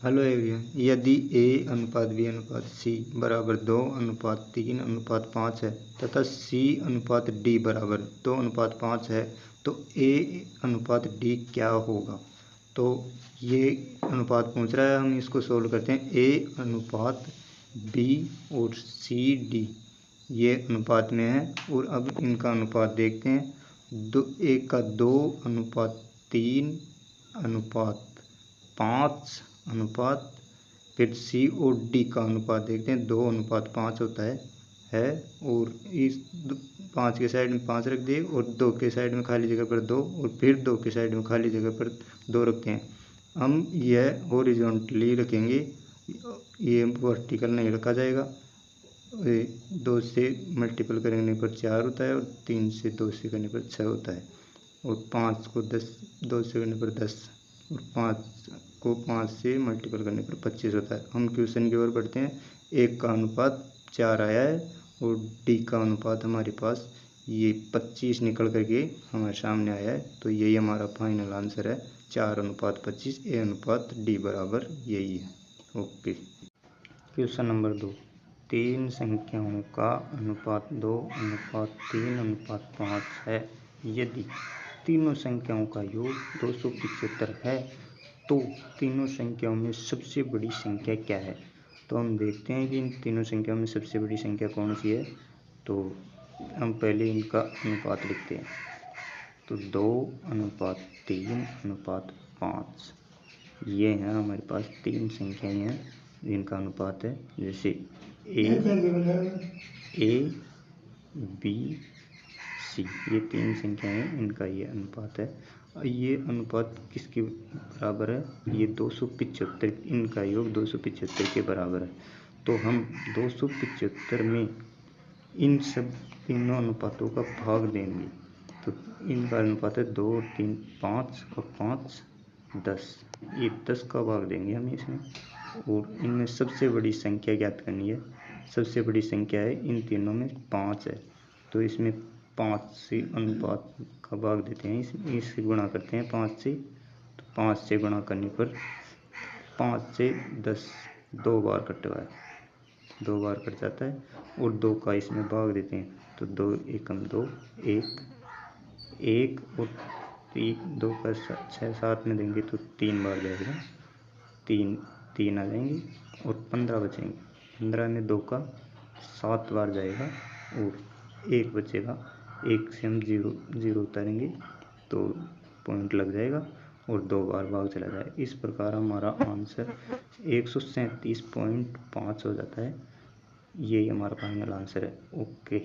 Hello everyone, यदि ए अनुपात B अनुपात सी बराबर 2:3:5 है तथा सी अनुपात डी बराबर 2:5 है तो ए अनुपात डी क्या होगा। तो ये अनुपात पूछ रहा है, हम इसको सोल्व करते हैं। ए अनुपात बी और सी डी ये अनुपात में है, और अब इनका अनुपात देखते हैं। ए का 2:3:5 अनुपात, फिर सी और डी का अनुपात देखते हैं। 2:5 होता है और इस 5 के साइड में 5 रख दिए और 2 के साइड में खाली जगह पर 2, और फिर 2 के साइड में खाली जगह पर 2 रखते हैं। हम यह हॉरिजॉन्टली रखेंगे, ये वर्टिकल नहीं रखा जाएगा। 2 से मल्टीपल करने पर 4 होता है, और 3 से 2 से करने पर 6 होता है, और 5 को 2 से करने पर 10, और 5 को 5 से मल्टीपल करने पर 25 होता है। हम क्वेश्चन की ओर बढ़ते हैं। एक का अनुपात 4 आया है और डी का अनुपात हमारे पास ये 25 निकल करके हमारे सामने आया है, तो यही हमारा फाइनल आंसर है 4:25। ए अनुपात डी बराबर यही है। ओके। क्वेश्चन नंबर 2, 3 संख्याओं का अनुपात 2:3:5 है। यदि तीनों संख्याओं का योग 275 है तो तीनों संख्याओं में सबसे बड़ी संख्या क्या है। तो हम देखते हैं कि इन तीनों संख्याओं में सबसे बड़ी संख्या कौन सी है। तो हम पहले इनका अनुपात लिखते हैं। तो 2:3:5 ये हैं हमारे पास 3 संख्याएं हैं जिनका अनुपात है। जैसे ए बी सी, ये 3 संख्याएं हैं, इनका ये अनुपात है। ये अनुपात किसके बराबर है, ये 275, इनका योग 275 के बराबर है। तो हम 275 में इन सब तीनों अनुपातों का भाग देंगे। तो इनका अनुपात है 2, 3, 5 और 5, 10। ये 10 का भाग देंगे हम इसमें, और इनमें सबसे बड़ी संख्या ज्ञात करनी है। सबसे बड़ी संख्या है इन तीनों में 5 है, तो इसमें 5 से अनुपात का भाग देते हैं। इससे गुणा करते हैं 5 से, तो 5 से गुणा करने पर 5 से 10 2 बार कटेगा, 2 बार कट जाता है, और 2 का इसमें भाग देते हैं। तो 2 एकम 2, 1 और 2 का 6 7 में देंगे तो 3 बार जाएगा, 3 आ जाएंगे, और 15 बचेंगे। 15 में 2 का 7 बार जाएगा, और 1 बचेगा। 1 से हम 0 उतारेंगे तो पॉइंट लग जाएगा, और 2 बार भाग चला जाए। इस प्रकार हमारा आंसर 137.5 हो जाता है। यही हमारा फाइनल आंसर है। ओके।